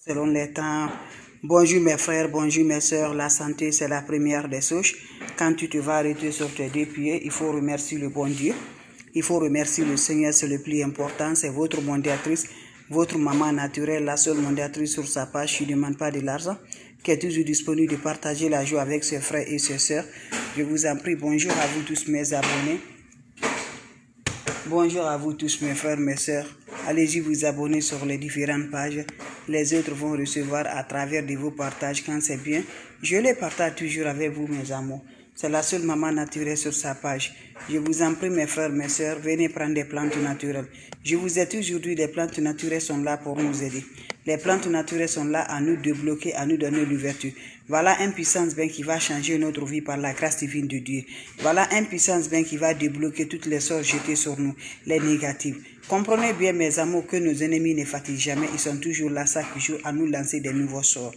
selon les temps. Bonjour mes frères, bonjour mes soeurs. La santé, c'est la première des choses. Quand tu te vas arrêter sur tes deux pieds, il faut remercier le bon Dieu. Il faut remercier le Seigneur, c'est le plus important. C'est votre mondiatrice, votre maman naturelle, la seule mondiatrice sur sa page qui ne demande pas de l'argent, qui est toujours disponible de partager la joie avec ses frères et ses soeurs. Je vous en prie, bonjour à vous tous mes abonnés. Bonjour à vous tous mes frères, mes soeurs. Allez-y vous abonner sur les différentes pages. Les autres vont recevoir à travers de vos partages quand c'est bien. Je les partage toujours avec vous mes amours. C'est la seule maman naturelle sur sa page. Je vous en prie mes frères, mes soeurs, venez prendre des plantes naturelles. Je vous ai toujours dit, les plantes naturelles sont là pour nous aider. Les plantes naturelles sont là à nous débloquer, à nous donner l'ouverture. Voilà un puissance bien qui va changer notre vie par la grâce divine de Dieu. Voilà un puissance bien qui va débloquer toutes les sorts jetées sur nous, les négatives. Comprenez bien mes amours que nos ennemis ne fatiguent jamais. Ils sont toujours là chaque jour à nous lancer des nouveaux sorts.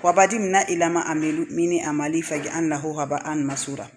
Wabadimna ilama amelu mini amali fagi an lahu haba an masura.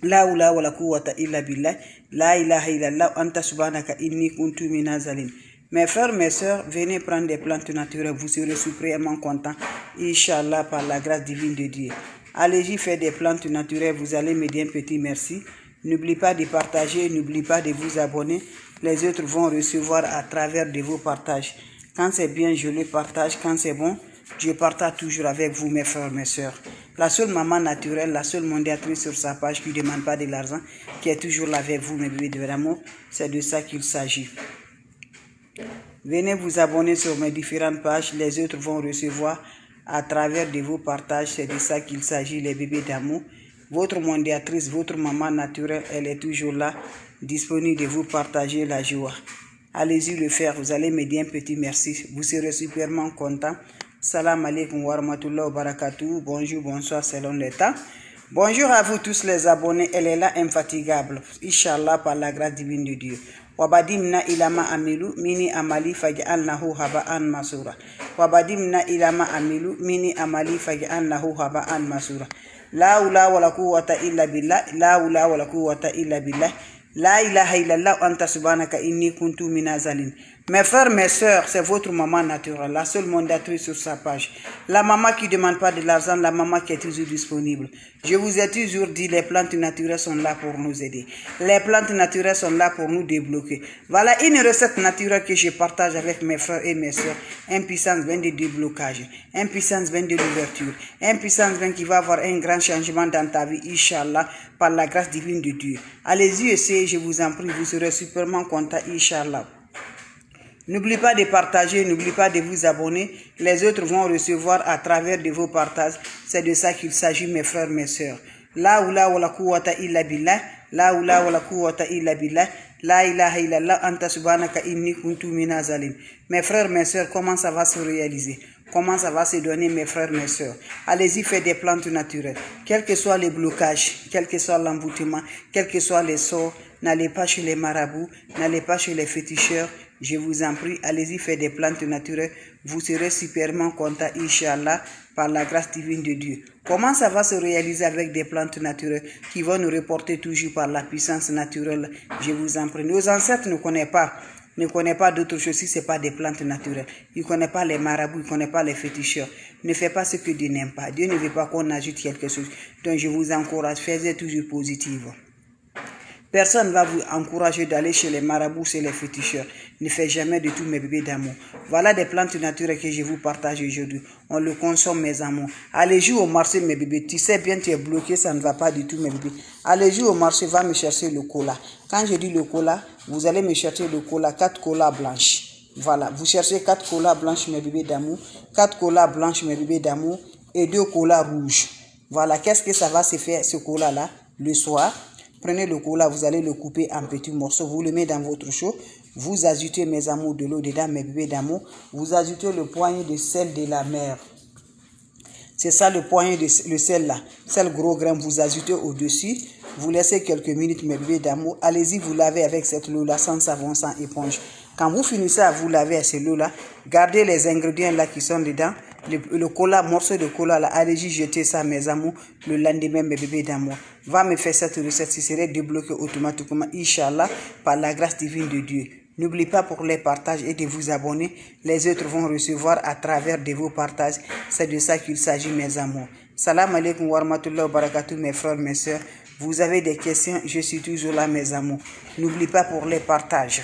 La ula wala quwwata illa billah. La ilaha illallah anta subhanaka inni kuntu minazalin. Mes frères, mes soeurs, venez prendre des plantes naturelles. Vous serez suprêmement contents. Inch'Allah, par la grâce divine de Dieu. Allez-y faire des plantes naturelles. Vous allez me dire un petit merci. N'oubliez pas de partager. N'oubliez pas de vous abonner. Les autres vont recevoir à travers de vos partages. Quand c'est bien, je le partage. Quand c'est bon, je partage toujours avec vous, mes frères, mes soeurs. La seule maman naturelle, la seule mondiatrice sur sa page qui ne demande pas de l'argent, qui est toujours là avec vous, mes bébés de l'amour, c'est de ça qu'il s'agit. Venez vous abonner sur mes différentes pages. Les autres vont recevoir à travers de vos partages. C'est de ça qu'il s'agit, les bébés d'amour. Votre mondiatrice, votre maman naturelle, elle est toujours là, disponible de vous partager la joie. Allez-y le faire. Vous allez me dire un petit merci. Vous serez superment content. Salam alaikum wa rahmatullahi wa barakatuh. Bonjour, bonsoir selon le temps. Bonjour à vous tous les abonnés. Elle est là infatigable. Inch'Allah par la grâce divine de Dieu. Wabadimna ilama amilu mini amali faj'al lahu haba'an masura. Wabadimna ilama amilu mini amali faj'al lahu haba'an masura. La ula wala quwwata illa billah. La ula wala quwwata illa billah. La ilaha illallah anta subhanaka inni kuntu minazalin. Mes frères, mes soeurs, c'est votre maman naturelle, la seule mondatrice sur sa page. La maman qui ne demande pas de l'argent, la maman qui est toujours disponible. Je vous ai toujours dit, les plantes naturelles sont là pour nous aider. Les plantes naturelles sont là pour nous débloquer. Voilà une recette naturelle que je partage avec mes frères et mes soeurs. Un puissance bien de déblocage, un puissance bien de l'ouverture, un puissance bien qui va avoir un grand changement dans ta vie, Inch'Allah, par la grâce divine de Dieu. Allez-y, essayez, je vous en prie, vous serez superment content, Inch'Allah. N'oubliez pas de partager, n'oubliez pas de vous abonner. Les autres vont recevoir à travers de vos partages. C'est de ça qu'il s'agit, mes frères, mes soeurs. La oula wala quwwata illa billah. La oula wala quwwata illa billah. La ilaha illallah anta subhanaka inni kuntu minazalin. Mes frères, mes soeurs, comment ça va se réaliser? Comment ça va se donner, mes frères, mes soeurs? Allez-y, faites des plantes naturelles. Quel que soit les blocages, quel que soit l'emboutement, quel que soit les sorts, n'allez pas chez les marabouts, n'allez pas chez les féticheurs. Je vous en prie, allez-y faire des plantes naturelles. Vous serez superment content, Inch'Allah, par la grâce divine de Dieu. Comment ça va se réaliser avec des plantes naturelles qui vont nous reporter toujours par la puissance naturelle? Je vous en prie. Nos ancêtres ne connaissent pas d'autres choses si ce n'est pas des plantes naturelles. Ils ne connaissent pas les marabouts, ils ne connaissent pas les féticheurs. Ne faites pas ce que Dieu n'aime pas. Dieu ne veut pas qu'on ajoute quelque chose. Donc je vous encourage, faites toujours positif. Personne ne va vous encourager d'aller chez les marabouts, chez les féticheurs. Ne faites jamais de tout, mes bébés d'amour. Voilà des plantes naturelles que je vous partage aujourd'hui. On le consomme, mes amours. Allez jouer au marché, mes bébés. Tu sais bien, tu es bloqué, ça ne va pas du tout, mes bébés. Allez jouer au marché, va me chercher le cola. Quand je dis le cola, vous allez me chercher le cola, 4 colas blanches. Voilà, vous cherchez 4 colas blanches, mes bébés d'amour. 4 colas blanches, mes bébés d'amour. Et 2 colas rouges. Voilà, qu'est-ce que ça va se faire, ce cola-là, le soir? Prenez le cola, vous allez le couper en petits morceaux, vous le mettez dans votre chaud, vous ajoutez, mes amours, de l'eau dedans, mes bébés d'amour, vous ajoutez le poignet de sel de la mer. C'est ça le poignet de le sel là, sel gros grain, vous ajoutez au-dessus, vous laissez quelques minutes, mes bébés d'amour, allez-y, vous lavez avec cette eau là, sans savon, sans éponge. Quand vous finissez à vous laver à cette eau là, gardez les ingrédients là qui sont dedans, le cola, morceau de cola là, allez-y jeter ça, mes amours, le lendemain, mes bébés d'amour. Va me faire cette recette, ce serait débloqué automatiquement, Inch'Allah, par la grâce divine de Dieu. N'oubliez pas pour les partages et de vous abonner. Les autres vont recevoir à travers de vos partages. C'est de ça qu'il s'agit, mes amours. Salam alaikum wa rahmatullahi wa barakatuh, mes frères, mes soeurs. Vous avez des questions, je suis toujours là, mes amours. N'oubliez pas pour les partages.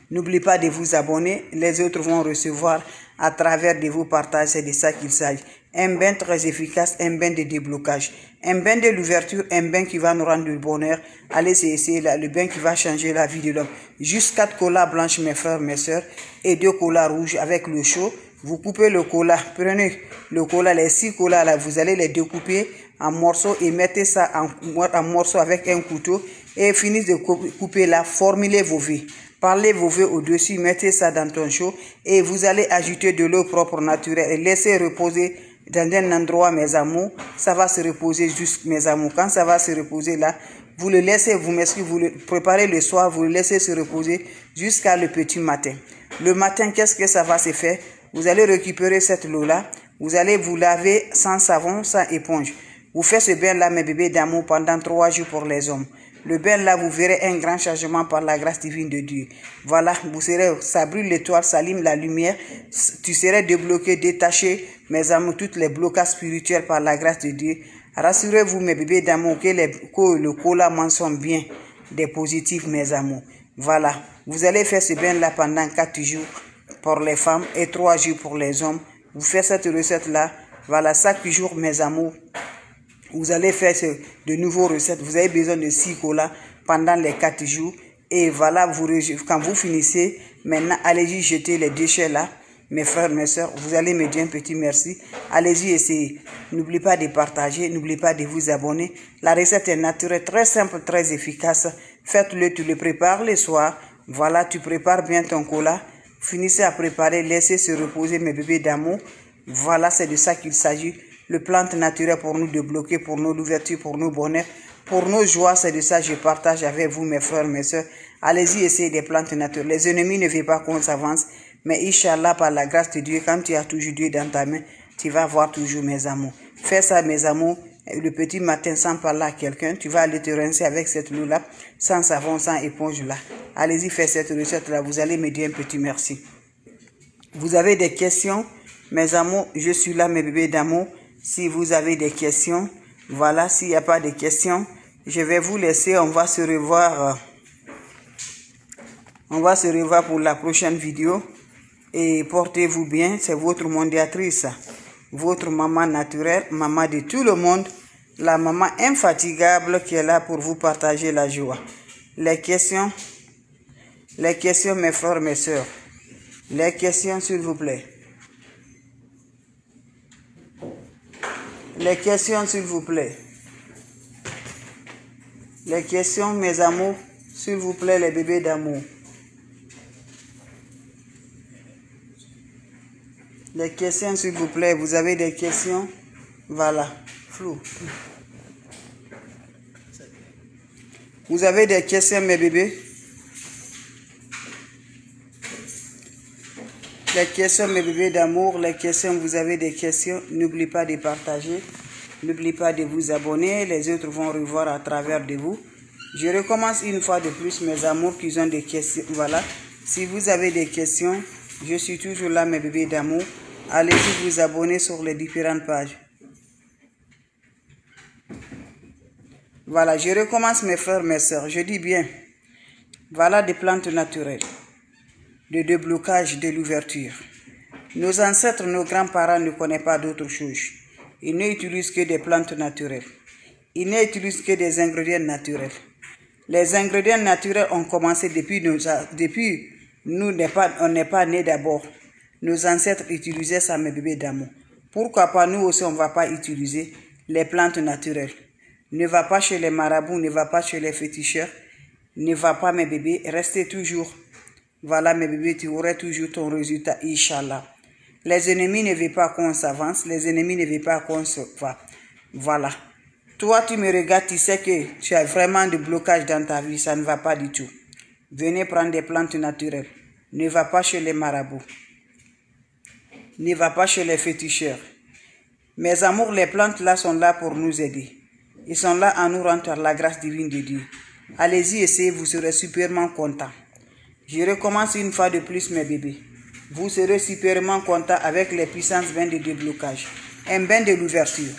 N'oubliez pas de vous abonner. Les autres vont recevoir à travers de vos partages. C'est de ça qu'il s'agit. Un bain très efficace, un bain de déblocage. Un bain de l'ouverture, un bain qui va nous rendre du bonheur. Allez, c'est essayer là, le bain qui va changer la vie de l'homme. Juste 4 colas blanches, mes frères, mes soeurs, et 2 colas rouges avec le chaud. Vous coupez le cola. Prenez le cola, les 6 colas là, vous allez les découper en morceaux et mettez ça en morceaux avec un couteau. Et finissez de couper là, formulez vos vies. Parlez vos vœux au-dessus, mettez ça dans ton chaud et vous allez ajouter de l'eau propre naturelle et laissez reposer dans un endroit, mes amours. Ça va se reposer juste, mes amours. Quand ça va se reposer là, vous le laissez, vous le préparez le soir, vous le laissez se reposer jusqu'à le petit matin. Le matin, qu'est-ce que ça va se faire? Vous allez récupérer cette eau-là, vous allez vous laver sans savon, sans éponge. Vous faites ce bain-là, mes bébés d'amour, pendant 3 jours pour les hommes. Le bain là, vous verrez un grand changement par la grâce divine de Dieu. Voilà, vous serez, ça brûle l'étoile, ça allume la lumière. Tu serais débloqué, détaché, mes amours, toutes les blocages spirituels par la grâce de Dieu. Rassurez-vous, mes bébés d'amour, que le cola mentionne bien des positifs, mes amours. Voilà, vous allez faire ce bain là pendant 4 jours pour les femmes et 3 jours pour les hommes. Vous faites cette recette là, voilà, chaque jour, mes amours. Vous allez faire de nouveaux recettes. Vous avez besoin de 6 colas pendant les 4 jours. Et voilà, quand vous finissez, maintenant, allez-y jeter les déchets là. Mes frères, mes soeurs, vous allez me dire un petit merci. Allez-y essayer. N'oubliez pas de partager. N'oubliez pas de vous abonner. La recette est naturelle, très simple, très efficace. Faites-le, tu le prépares le soir. Voilà, tu prépares bien ton cola. Finissez à préparer, laissez se reposer, mes bébés d'amour. Voilà, c'est de ça qu'il s'agit. Le plante naturel pour nous débloquer, pour nos ouvertures, pour nos bonheurs, pour nos joies, c'est de ça que je partage avec vous, mes frères, mes soeurs. Allez-y, essayez des plantes naturelles. Les ennemis ne veulent pas qu'on s'avance, mais Inch'Allah, par la grâce de Dieu, quand tu as toujours Dieu dans ta main, tu vas voir toujours, mes amours. Fais ça, mes amours, le petit matin sans parler à quelqu'un, tu vas aller te rincer avec cette eau-là, sans savon, sans éponge là. Allez-y, faites cette recette-là, vous allez me dire un petit merci. Vous avez des questions, mes amours, je suis là, mes bébés d'amour. Si vous avez des questions, voilà, s'il n'y a pas de questions, je vais vous laisser, on va se revoir pour la prochaine vidéo. Et portez-vous bien, c'est votre mondiatrice, votre maman naturelle, maman de tout le monde, la maman infatigable qui est là pour vous partager la joie. Les questions, mes frères, mes soeurs, les questions, s'il vous plaît. Les questions, s'il vous plaît. Les questions, mes amours, s'il vous plaît, les bébés d'amour. Les questions, s'il vous plaît. Vous avez des questions? Voilà. Flou. Vous avez des questions, mes bébés? Les questions, mes bébés d'amour, les questions, vous avez des questions, n'oubliez pas de partager, n'oubliez pas de vous abonner, les autres vont revoir à travers de vous. Je recommence une fois de plus, mes amours qui ont des questions, voilà. Si vous avez des questions, je suis toujours là, mes bébés d'amour. Allez-y vous abonner sur les différentes pages. Voilà, je recommence, mes frères, mes soeurs, je dis bien, voilà des plantes naturelles. De déblocage de l'ouverture. Nos ancêtres, nos grands-parents ne connaissent pas d'autre chose. Ils n'utilisent que des plantes naturelles. Ils n'utilisent que des ingrédients naturels. Les ingrédients naturels ont commencé depuis nous, on n'est pas nés d'abord. Nos ancêtres utilisaient ça, mes bébés d'amour. Pourquoi pas nous aussi, on ne va pas utiliser les plantes naturelles? Ne va pas chez les marabouts, ne va pas chez les féticheurs. Ne va pas, mes bébés, restez toujours. Voilà, mes bébés, tu auras toujours ton résultat, Inch'Allah. Les ennemis ne veulent pas qu'on s'avance. Les ennemis ne veulent pas qu'on se va. Voilà. Toi, tu me regardes, tu sais que tu as vraiment de blocage dans ta vie. Ça ne va pas du tout. Venez prendre des plantes naturelles. Ne va pas chez les marabouts. Ne va pas chez les féticheurs. Mes amours, les plantes là sont là pour nous aider. Ils sont là à nous rendre la grâce divine de Dieu. Allez-y, essayez, vous serez superment contents. Je recommence une fois de plus, mes bébés. Vous serez supérieurement content avec les puissances bains de déblocage. Un bain de l'ouverture.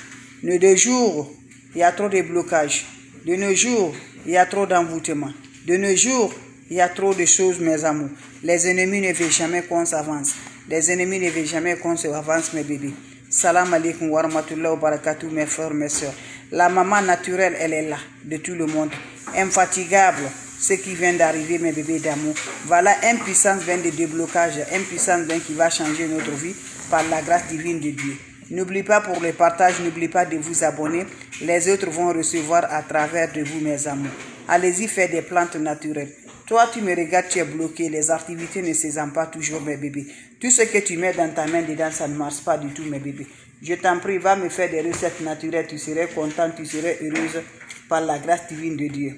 De jour, il y a trop de blocages. De nos jours, il y a trop d'envoûtement. De nos jours, il y a trop de choses, mes amours. Les ennemis ne veulent jamais qu'on s'avance. Les ennemis ne veulent jamais qu'on s'avance, mes bébés. Salam alaikum wa rahmatullahi wa barakatuh, mes frères, mes soeurs. La maman naturelle, elle est là, de tout le monde. Infatigable, ce qui vient d'arriver, mes bébés d'amour. Voilà un puissant bain de déblocage, un puissant bain qui va changer notre vie par la grâce divine de Dieu. N'oubliez pas pour le partage, n'oubliez pas de vous abonner. Les autres vont recevoir à travers de vous, mes amours. Allez-y, faites des plantes naturelles. Toi, tu me regardes, tu es bloqué. Les activités ne s'aiment pas toujours, mes bébés. Tout ce que tu mets dans ta main dedans, ça ne marche pas du tout, mes bébés. Je t'en prie, va me faire des recettes naturelles. Tu serais content, tu serais heureuse par la grâce divine de Dieu.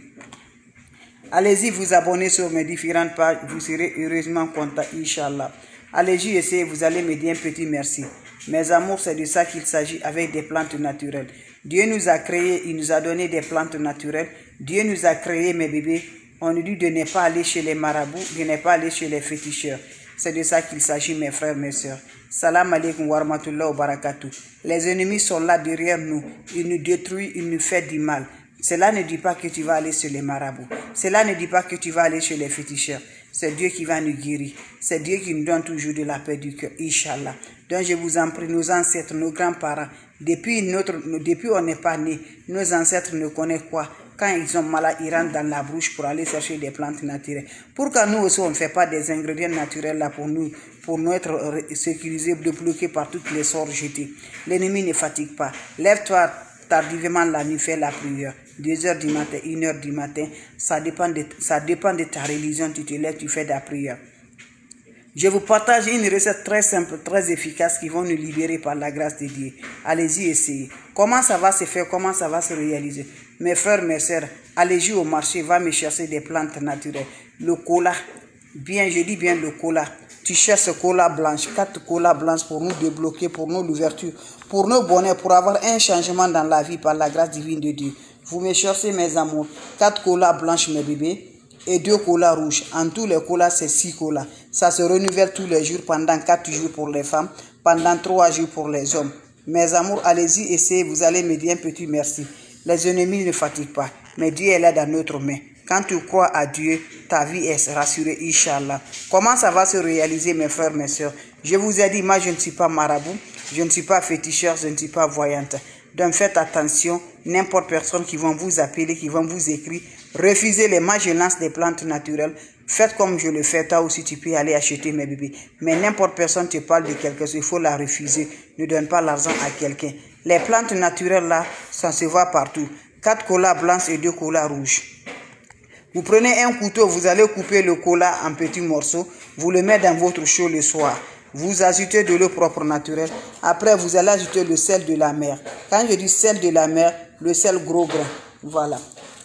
Allez-y, vous abonner sur mes différentes pages. Vous serez heureusement content, Inch'Allah. Allez-y, essayez, vous allez me dire un petit merci. Mes amours, c'est de ça qu'il s'agit avec des plantes naturelles. Dieu nous a créés, il nous a donné des plantes naturelles. Dieu nous a créés, mes bébés. On nous dit de ne pas aller chez les marabouts, de ne pas aller chez les féticheurs. C'est de ça qu'il s'agit, mes frères, mes soeurs. Salam alaikum wa rahmatullahi wa barakatuh. Les ennemis sont là derrière nous. Ils nous détruisent, ils nous font du mal. Cela ne dit pas que tu vas aller chez les marabouts. Cela ne dit pas que tu vas aller chez les féticheurs. C'est Dieu qui va nous guérir. C'est Dieu qui nous donne toujours de la paix du cœur, Inch'Allah. Donc je vous en prie, nos ancêtres, nos grands-parents, depuis on n'est pas né, nos ancêtres ne connaissent quoi? Quand ils ont malade, ils rentrent dans la brouche pour aller chercher des plantes naturelles. Pourquoi nous aussi, on ne fait pas des ingrédients naturels là pour nous être sécurisés, bloqués par toutes les sorts jetés? L'ennemi ne fatigue pas. Lève-toi tardivement la nuit, fais la prière. 2 h du matin, 1 h du matin, ça dépend de ta religion. Tu te lèves, tu fais de la prière. Je vous partage une recette très simple, très efficace qui va nous libérer par la grâce de Dieu. Allez-y, essayez. Comment ça va se faire? Comment ça va se réaliser? Mes frères, mes sœurs, allez-y au marché, va me chercher des plantes naturelles. Le cola, bien, je dis bien le cola. Tu cherches cola blanche, 4 cola blanches pour nous débloquer, pour nous l'ouverture, pour nos bonheurs, pour avoir un changement dans la vie par la grâce divine de Dieu. Vous me cherchez, mes amours, 4 cola blanches, mes bébés, et 2 colas rouges. En tous les colas, c'est 6 colas. Ça se renouvelle tous les jours pendant 4 jours pour les femmes, pendant 3 jours pour les hommes. Mes amours, allez-y, essayez, vous allez me dire un petit merci. Les ennemis ne fatiguent pas, mais Dieu est là dans notre main. Quand tu crois à Dieu, ta vie est rassurée, Inch'Allah. Comment ça va se réaliser, mes frères, mes soeurs? Je vous ai dit, moi, je ne suis pas marabout, je ne suis pas féticheur, je ne suis pas voyante. Donc, faites attention, n'importe personne qui vont vous appeler, qui vont vous écrire, refusez-les. Moi, je lance des plantes naturelles. Faites comme je le fais, toi aussi, tu peux aller acheter mes bébés. Mais n'importe personne te parle de quelque chose, il faut la refuser. Ne donne pas l'argent à quelqu'un. Les plantes naturelles, là, ça se voit partout. 4 colas blancs et 2 colas rouges. Vous prenez un couteau, vous allez couper le cola en petits morceaux, vous le mettez dans votre chaud le soir. Vous ajoutez de l'eau propre naturelle. Après, vous allez ajouter le sel de la mer. Quand je dis sel de la mer, le sel gros grain. Voilà.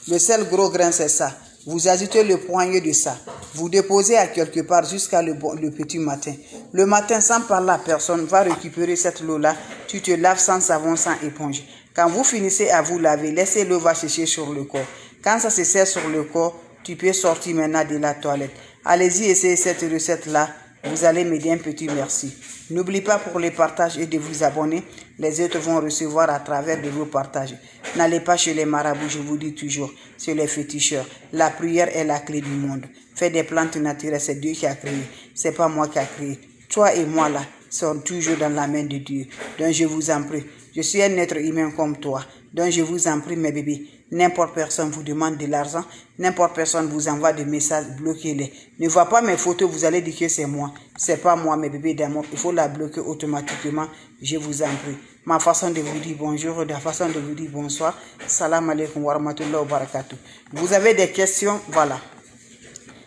Le sel gros grain, c'est ça. Vous ajoutez le poignet de ça. Vous déposez à quelque part jusqu'à le petit matin. Le matin, sans parler à personne, va récupérer cette eau-là. Tu te laves sans savon, sans éponge. Quand vous finissez à vous laver, laissez l'eau va sécher sur le corps. Quand ça se sert sur le corps, tu peux sortir maintenant de la toilette. Allez-y, essayez cette recette-là. Vous allez me dire un petit merci. N'oubliez pas pour les partages et de vous abonner. Les autres vont recevoir à travers de vos partages. N'allez pas chez les marabouts, je vous dis toujours. C'est les féticheurs. La prière est la clé du monde. Faites des plantes naturelles, c'est Dieu qui a créé. C'est pas moi qui a créé. Toi et moi là, sont toujours dans la main de Dieu. Donc je vous en prie. Je suis un être humain comme toi. Donc je vous en prie, mes bébés. N'importe personne vous demande de l'argent. N'importe personne vous envoie des messages, bloquez-les. Ne voyez pas mes photos, vous allez dire que c'est moi. C'est pas moi, mes bébés d'amour. Il faut la bloquer automatiquement. Je vous en prie. Ma façon de vous dire bonjour, la façon de vous dire bonsoir. Salam alaikum wa rahmatullahi wa barakatuh. Vous avez des questions? Voilà.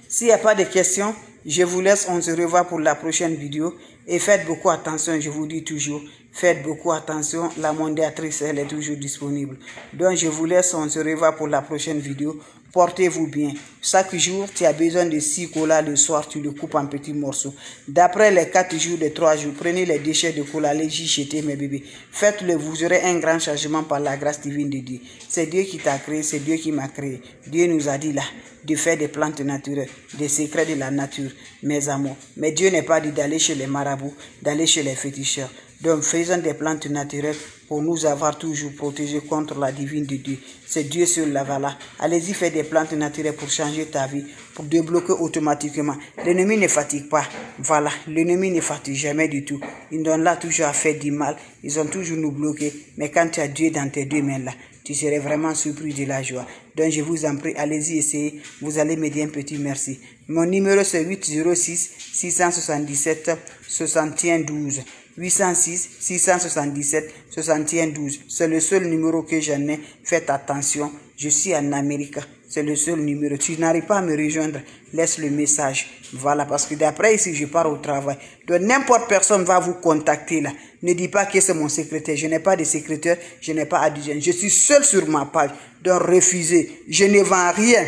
S'il n'y a pas de questions, je vous laisse. On se revoit pour la prochaine vidéo. Et faites beaucoup attention, je vous dis toujours. Faites beaucoup attention, la mondiatrice, elle est toujours disponible. Donc je vous laisse, on se revoit pour la prochaine vidéo. Portez-vous bien. Chaque jour, tu as besoin de 6 colas le soir, tu le coupes en petits morceaux. D'après les 4 jours de 3 jours, prenez les déchets de cola, les jeter mes bébés. Faites-le, vous aurez un grand changement par la grâce divine de Dieu. C'est Dieu qui t'a créé, c'est Dieu qui m'a créé. Dieu nous a dit là de faire des plantes naturelles, des secrets de la nature, mes amours. Mais Dieu n'est pas dit d'aller chez les marabouts, d'aller chez les féticheurs. Donc faisons des plantes naturelles pour nous avoir toujours protégés contre la divine de Dieu. C'est Dieu seul là, voilà. Allez-y, faites des plantes naturelles pour changer ta vie, pour débloquer automatiquement. L'ennemi ne fatigue pas. Voilà, l'ennemi ne fatigue jamais du tout. Ils sont là toujours à faire du mal. Ils ont toujours nous bloquer. Mais quand tu as Dieu dans tes deux mains là, tu serais vraiment surpris de la joie. Donc je vous en prie, allez-y, essayez. Vous allez me dire un petit merci. Mon numéro c'est 806 677 61 12. 806 677 61 12. C'est le seul numéro que j'en ai. Faites attention, je suis en Amérique. C'est le seul numéro. Tu n'arrives pas à me rejoindre, laisse le message. Voilà, parce que d'après ici, je pars au travail. Donc n'importe personne va vous contacter là. Ne dis pas que c'est mon secrétaire. Je n'ai pas de secrétaire, je n'ai pas d'adjoint. Je suis seul sur ma page. Donc refusez. Je ne vends rien.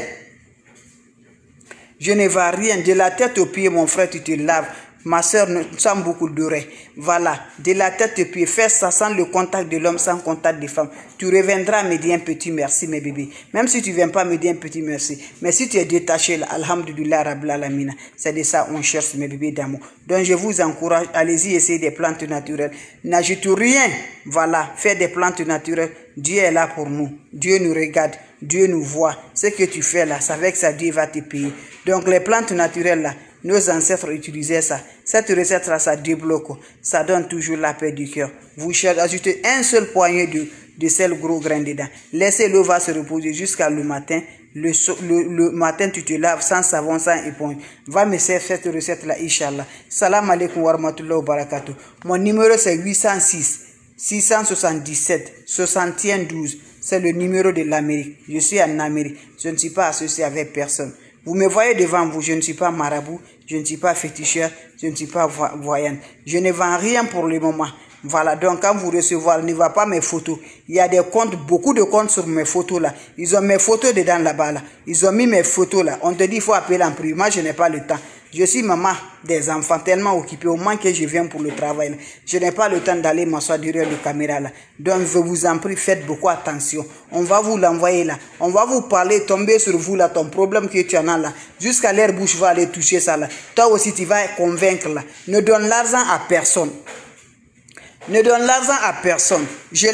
Je ne vends rien. De la tête aux pieds, mon frère, tu te laves. Ma soeur sans beaucoup d'oreilles. Voilà, de la tête aux pieds, fais ça sans le contact de l'homme, sans contact des femmes. Tu reviendras me dire un petit merci, mes bébés. Même si tu ne viens pas me dire un petit merci. Mais si tu es détaché, là, alhamdulillah, rabbil alamina. C'est de ça on cherche, mes bébés d'amour. Donc je vous encourage, allez-y, essayez des plantes naturelles. N'ajoutez rien. Voilà, faites des plantes naturelles. Dieu est là pour nous. Dieu nous regarde. Dieu nous voit. Ce que tu fais là, c'est avec ça Dieu va te payer. Donc les plantes naturelles là, nos ancêtres utilisaient ça. Cette recette-là, ça débloque. Ça donne toujours la paix du cœur. Vous ajoutez un seul poignet de sel gros grain dedans. Laissez l'eau va se reposer jusqu'à le matin. Le matin, tu te laves sans savon, sans éponge. Va me faire cette recette-là, Inch'Allah. Salam alaikum wa rahmatullahi wa barakatuh. Mon numéro, c'est 806 677 61 12. C'est le numéro de l'Amérique. Je suis en Amérique. Je ne suis pas associé avec personne. Vous me voyez devant vous, je ne suis pas marabout, je ne suis pas féticheur, je ne suis pas voyante. Je ne vends rien pour le moment. Voilà, donc quand vous recevez, ne va pas mes photos. Il y a des comptes, beaucoup de comptes sur mes photos là. Ils ont mes photos dedans là-bas là. Ils ont mis mes photos là. On te dit il faut appeler en privé. Moi je n'ai pas le temps. Je suis maman des enfants tellement occupée au moins que je viens pour le travail là. Je n'ai pas le temps d'aller m'asseoir derrière la caméra là. Donc je vous en prie, faites beaucoup attention. On va vous l'envoyer là. On va vous parler, tomber sur vous là, ton problème que tu en as là. Jusqu'à l'air bouche va aller toucher ça là. Toi aussi tu vas convaincre là. Ne donne l'argent à personne. Ne donne l'argent à personne. J'ai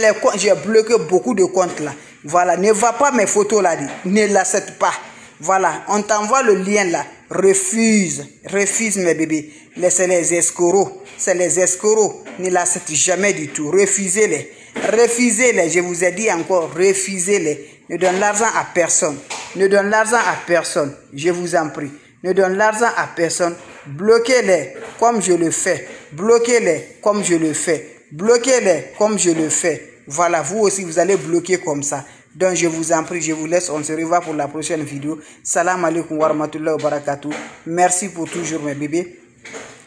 bloqué beaucoup de comptes là. Voilà, ne va pas mes photos là. Ne l'accepte pas. Voilà, on t'envoie le lien là. Refuse. Refuse mes bébés. C'est les escrocs. C'est les escrocs. Ne l'accepte jamais du tout. Refusez-les. Refusez-les. Je vous ai dit encore, refusez-les. Ne donne l'argent à personne. Ne donne l'argent à personne. Je vous en prie. Ne donne l'argent à personne. Bloquez-les comme je le fais. Bloquez-les comme je le fais. Bloquez-les comme je le fais. Voilà, vous aussi, vous allez bloquer comme ça. Donc, je vous en prie, je vous laisse. On se revoit pour la prochaine vidéo. Salam alaikum wa rahmatullahi wa barakatuh. Merci pour toujours, mes bébés.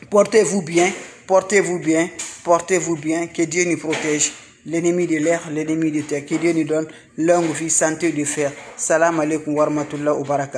Portez-vous bien. Portez-vous bien. Portez-vous bien. Que Dieu nous protège. L'ennemi de l'air, l'ennemi de terre. Que Dieu nous donne longue vie, santé de fer. Salam alaikum wa rahmatullahi wa barakatuh.